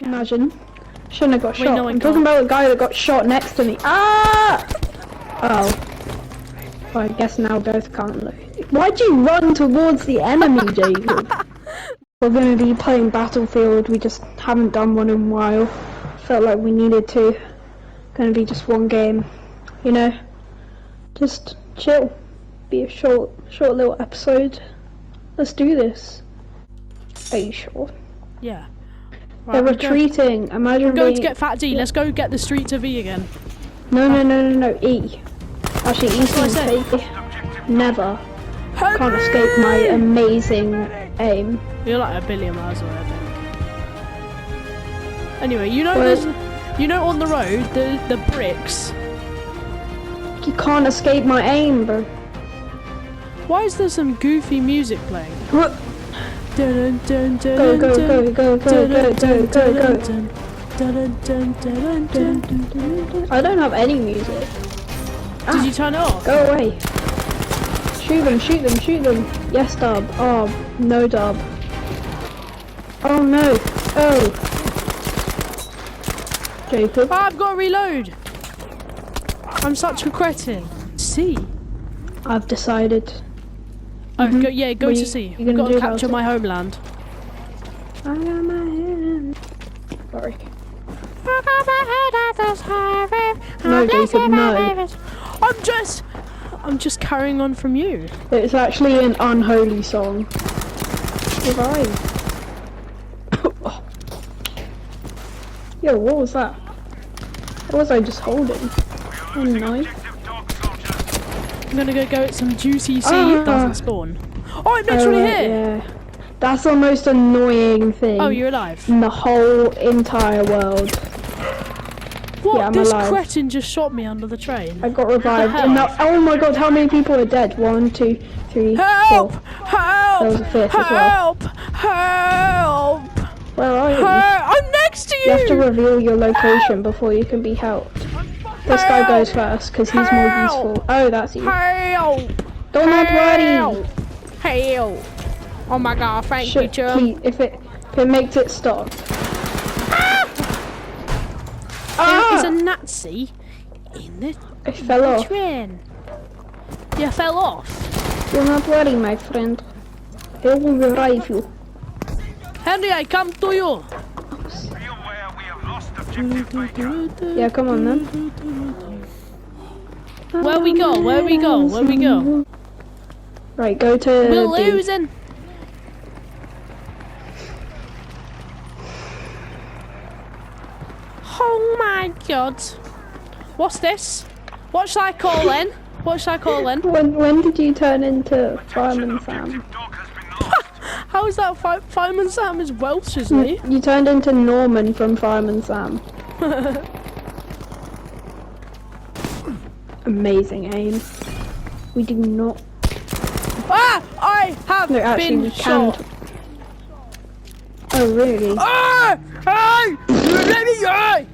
Imagine. Shouldn't have got Wait, shot. no, I'm talking about the guy that got shot next to me. Ah! Oh. Well, I guess now both can't look. Why'd you run towards the enemy, Jacob? We're going to be playing Battlefield. We just haven't done one in a while. Felt like we needed to. Going to be just one game. You know? Just chill. Be a short little episode. Let's do this. Are you sure? Yeah. They're Right, retreating. Imagine I'm going being... to get Fat D. Let's go get the street to V again. No, E. Actually, E's what I gonna take. Never. Can't escape my amazing aim. You're like a billion miles away, I think. Anyway, you know there's... You know on the road, the bricks... You can't escape my aim, bro. Why is there some goofy music playing? What? Go, Go, go, go, go, go, go, go, go. I don't have any music. Did you turn it off? Go away. Shoot them, shoot them, shoot them. Yes, dub. Oh, no dub. Oh no. Oh. Jacob. Oh, I've got to reload. I'm such a cretin. C. I've decided. Oh, go, yeah, go to C. I've got to capture my homeland. I got my hand. Sorry. No, Jacob, no. I'm just carrying on from you. It's actually an unholy song. Revive. Yo, what was that? What was I just holding? A knife? I'm gonna go get some juicy C. It doesn't spawn. Oh, I'm literally here! Yeah. That's the most annoying thing. Oh, you're alive. In the whole entire world. What? Yeah, I'm this alive. cretin just shot me under the train. I got revived. What the hell? And oh my god, how many people are dead? 1, 2, 3, Help! 4. Help! There was a fifth as well. Help! Help! Where are you? I'm next to you! You have to reveal your location before you can be helped. This guy goes first because he's more useful. Oh, that's you. Help! Don't not worry. Help! Oh my god, thank you, chum. Please, if it makes it stop. There is a Nazi in the It fell off. train. You fell off. Do not worry, my friend. I will revive you. Henry, I come to you. Yeah, come on then. Where we go? Where we go? Where we go? Right, go to We're B. losing. Oh my god. What's this? What should I call in? What should I call in? When did you turn into Fireman Sam? How is that? Fireman Sam is Welsh, isn't he? You turned into Norman from Fireman Sam. Amazing aim. We do not. Ah! I have No, actually, we been can. shot. Oh, really? Ah! Hey! Let me go!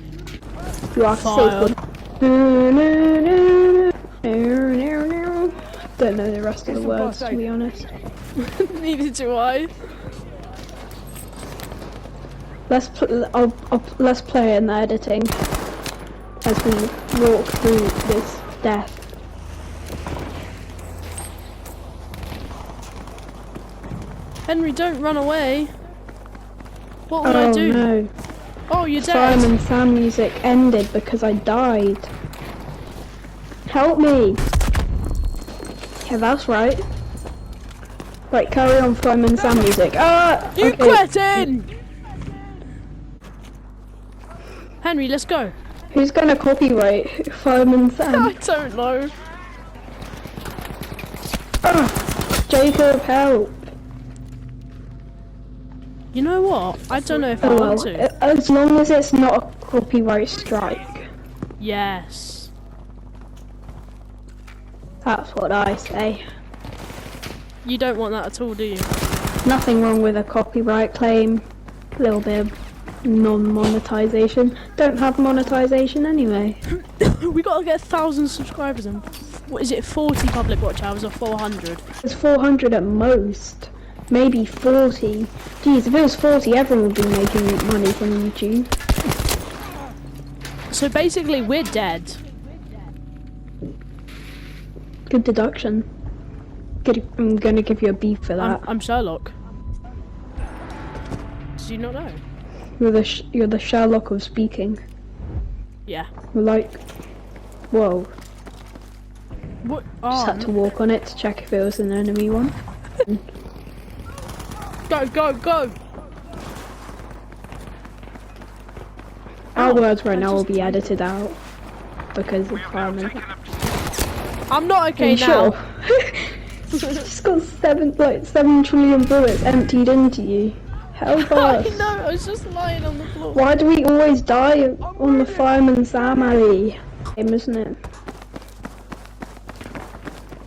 You are safe. Don't know the rest of the words, to be honest. Neither do I. Let's play in the editing as we walk through this death. Henry, don't run away. What would I do? No. Oh, you're dead. Fireman Sam music ended because I died. Help me! Yeah, that's right. Right, carry on Fireman Sam music. Ah! You okay. cretin! Henry, let's go. Who's gonna copyright Fireman Sam? I don't know. Jacob, help! You know what? I don't know if I Oh want well, to. as long as it's not a copyright strike. Yes. That's what I say. You don't want that at all, do you? Nothing wrong with a copyright claim. A little bit of non-monetization. Don't have monetization anyway. We gotta get 1,000 subscribers and what is it, 40 public watch hours or 400? It's 400 at most. maybe 40. Jeez, if it was 40, everyone would be making money from YouTube. So basically, we're dead. Good deduction. I'm gonna give you a B for that. I'm Sherlock. Did you not know? You're the Sherlock of speaking. Yeah. We're like, whoa. What? Just had to walk on it to check if it was an enemy one. Go, go, go! Our words right now will be edited out because of firemen. I'm not okay now. Sure. Just got 7 trillion bullets emptied into you. Help us. I know, I was just lying on the floor. Why do we always die on the fireman's alley? Isn't it?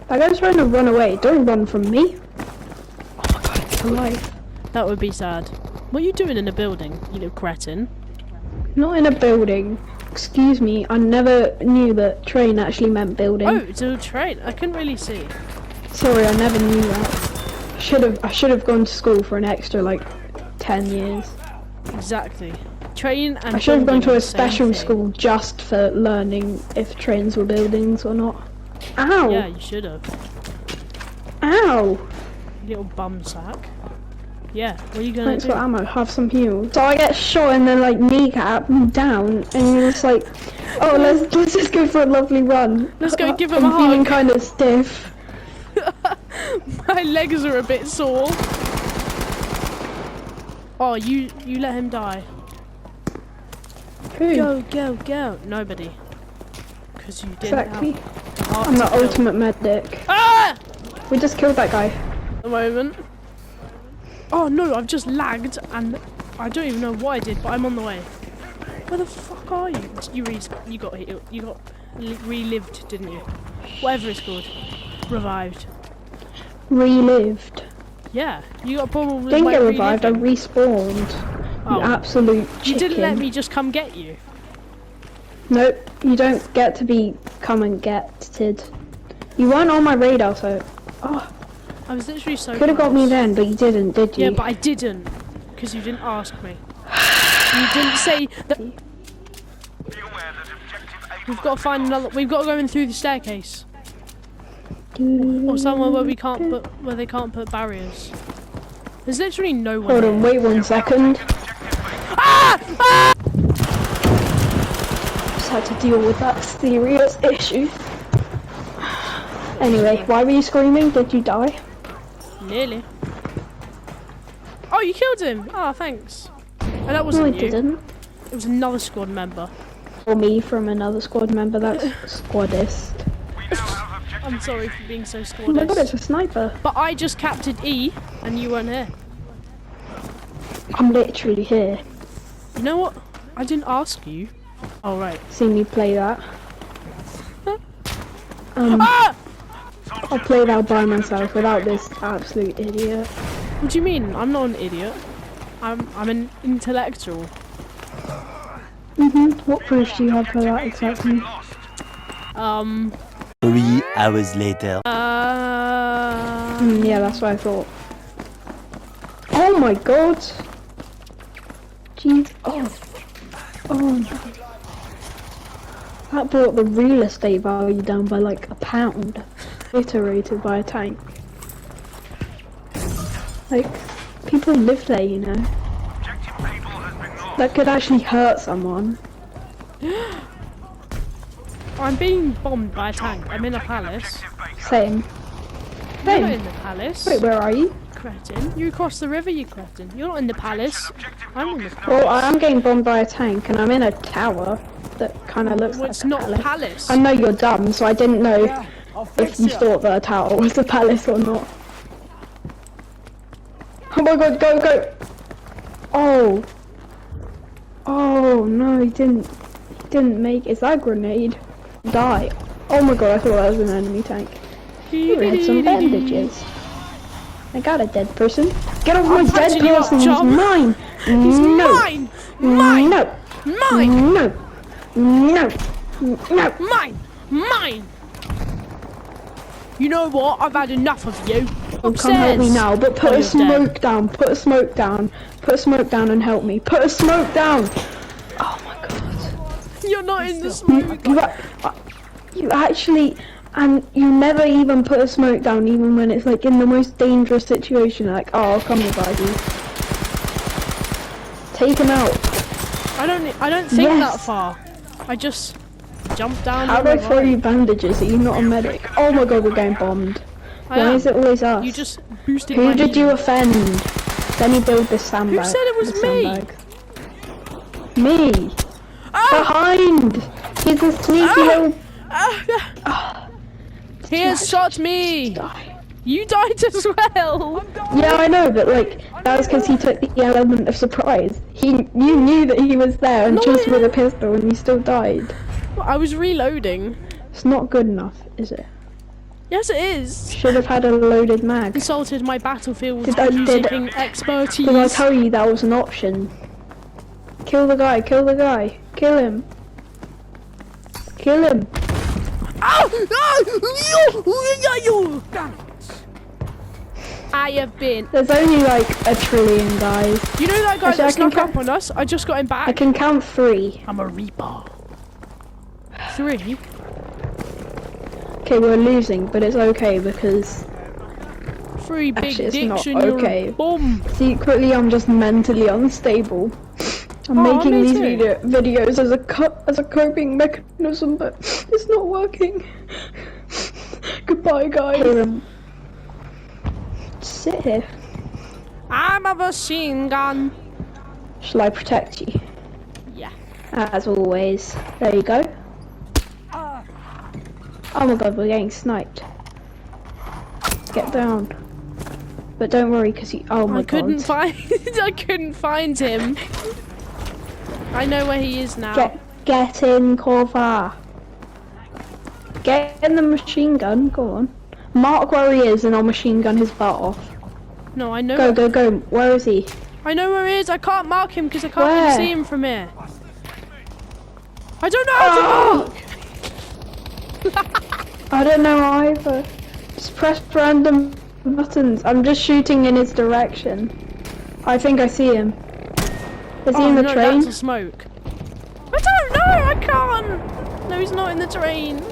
That guy's trying to run away. Don't run from me. Oh my god, it's alive. That would be sad. What are you doing in a building, you little cretin? Not in a building. Excuse me, I never knew that train actually meant building. Oh, it's a train. I couldn't really see. Sorry, I never knew that. I should have gone to school for an extra like 10 years. Exactly. Train and I should have gone to building are a the same special thing. school just for learning if trains were buildings or not. Ow! Yeah, you should have. Ow! Little bum sack. Yeah, what are you gonna Thanks do? for ammo, have some heal. So I get shot in the like kneecap down and you're just like, oh let's just go for a lovely run. Let's go give him I'm a feeling hug. kind of stiff. My legs are a bit sore. Oh, you let him die. Who? Go, go, go. Nobody. Because you didn't Exactly. have the heart I'm to the kill. ultimate medic. Ah! We just killed that guy. At the moment. Oh no, I've just lagged and I don't even know what I did, but I'm on the way. Where the fuck are you? You got relived, didn't you? Whatever it's called. Revived. Relived. Yeah, you got a problem with Didn't my get revived, I reliving. respawned. Oh. You absolute chicken. You didn't let me just come get you. Nope, you don't get to be come and getted. You weren't on my radar, so... Oh, I was literally so could have got me close. then, but you didn't, did you? Yeah, but I didn't. Because you didn't ask me. You didn't say that... We've got to find another... We've got to go in through the staircase. Or somewhere where we can't put... Where they can't put barriers. There's literally no one Hold on, here. wait 1 second. Ah! Ah! Just had to deal with that serious issue. Anyway, why were you screaming? Did you die? Nearly. Oh, you killed him! Ah, thanks. And that No, I wasn't you. didn't. It was another squad member. Or me from another squad member, that's squadist. I'm sorry for being so Oh my god, squadist. it's a sniper. But I just captured E, and you weren't here. I'm literally here. You know what? I didn't ask you. Oh, right. Seen me play that. Ah! I'll play that by myself without this absolute idiot. What do you mean? I'm not an idiot. I'm an intellectual. What proof do you have for that exactly? 3 hours later. Yeah, that's what I thought. Oh my god! Jeez. Oh. Oh no. That brought the real estate value down by like £1. Iterated by a tank. Like, people live there, you know. That could actually hurt someone. I'm being bombed by a tank. I'm in a palace. Same. You're not Same. in the palace. Wait, where are you? Cretin. You crossed the river, you cretin. You're not in the palace. I'm in the palace. Well, I'm getting bombed by a tank and I'm in a tower that kind of looks Well, like it's a not palace. a palace. I know you're dumb, so I didn't know if you thought that a tower was a palace or not. Oh my god, go, go! Oh. Oh no, he didn't make, is that a grenade? Die. Oh my god, I thought that was an enemy tank. You had some bandages. I got a dead person. Get off my dead patching you up, person, he's chum. mine! He's No! mine! Mine! No! Mine! No! No! No! Mine! Mine! You know what? I've had enough of you. Oh, come help me Upstairs. now, but put Oh, a you're smoke down, put a smoke down, put a smoke down and help me. Put a smoke down! Oh my god. You're not in the smoke. You actually, and you never even put a smoke down even when it's like in the most dangerous situation, like, oh, come here, buddy. Take him out. I don't think Yes. that far. I just jump down. How on do I the throw right. you bandages? Are you not a medic? Oh my god, we're getting bombed. I Why am. is it always us? You just boosted Who my did you healing. offend? Then you build this sandbag. Who said it was this me? sandbag. Me! Ah! Behind! He's a sneaky little... Ah! He has shot me. Die. You died as well. Yeah, I know, but like, that was because he took the element of surprise. You knew that he was there and No, just I- with a pistol and you still died. I was reloading. It's not good enough, is it? Yes, it is. Should have had a loaded mag. Insulted my battlefield Did I- using expertise. Did I tell you that was an option? Kill the guy, kill the guy. Kill him. Kill him. I have been. There's only like a trillion guys. You know that guy Actually, I that can snuck up count- on us? I just got him I back. can count 3. I'm a reaper. 3? Okay, we're losing, but it's okay because 3 big Actually, it's dicks not in your okay. bum. secretly I'm just mentally unstable. I'm Oh, making me these too. videos as a coping mechanism, but it's not working. Goodbye, guys. Sit here. I'm a machine gun. Shall I protect you? Yeah. As always. There you go. Oh my god, we're getting sniped. Get down. But don't worry, because you. Oh my I couldn't god. find. I couldn't find him. I know where he is now. Get in cover. Get in the machine gun. Go on. Mark where he is, and I'll machine gun his butt off. No, I know. Go. Where is he? I know where he is. I can't mark him because I can't Where? even see him from here. I don't know how to mark. I don't know either. Just press random buttons. I'm just shooting in his direction. I think I see him. Is he Oh in the no, train? that's a smoke. I don't know. I can't. No, he's not in the train.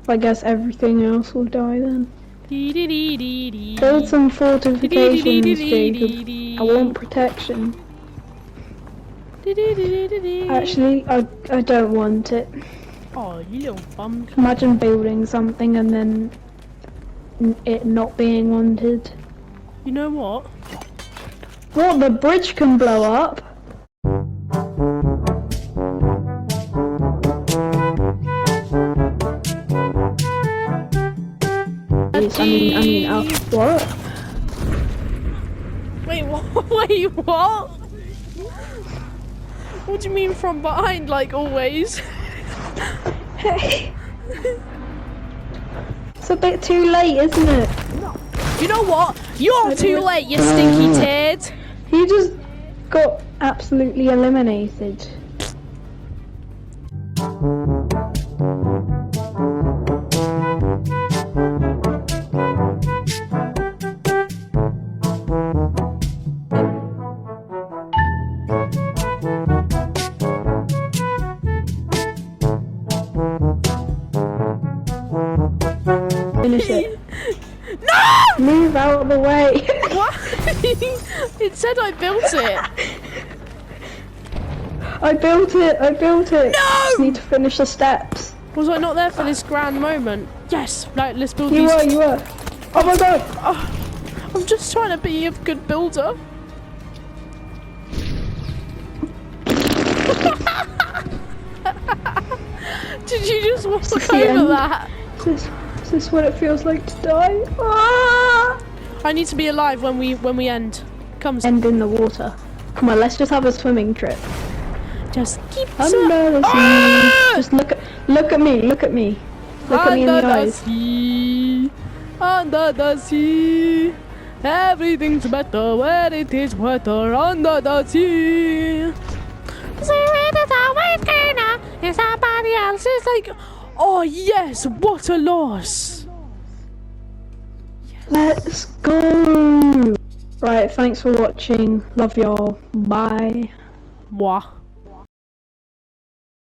I guess everything else will die then. Dee dee dee dee dee. Build some Dee fortifications, dee dee dee Jacob. dee dee. I want protection. Dee dee dee dee dee dee. Actually, I don't want it. Oh, you little bum. Imagine building something and then it not being wanted. You know what? What, the bridge can blow up? I mean, what? Wait, what? Wait, what? What do you mean from behind, like always? Hey. It's a bit too late, isn't it? You know what? You're too late, you stinky turd. You just got absolutely eliminated. Finish it. No! Move out of the way. What? It said I built it. I built it. No! Just need to finish the steps. Was I not there for this grand moment? Yes. Right, let's build You these. were. Oh my god. Oh, I'm just trying to be a good builder. Did you just walk Is this the over end? that? Is this what it feels like to die? Ah! I need to be alive when we end. Come, End in the water. Come on, let's just have a swimming trip. just keep Under the sea. Ah! Just look at me. Look at me. Look at me in the eyes. sea, under the sea, everything's better when it is wetter under the sea. See where the always gonna is about everybody else is like, oh yes, what a loss. Let's go. Right, thanks for watching. Love y'all. Bye. Mwah.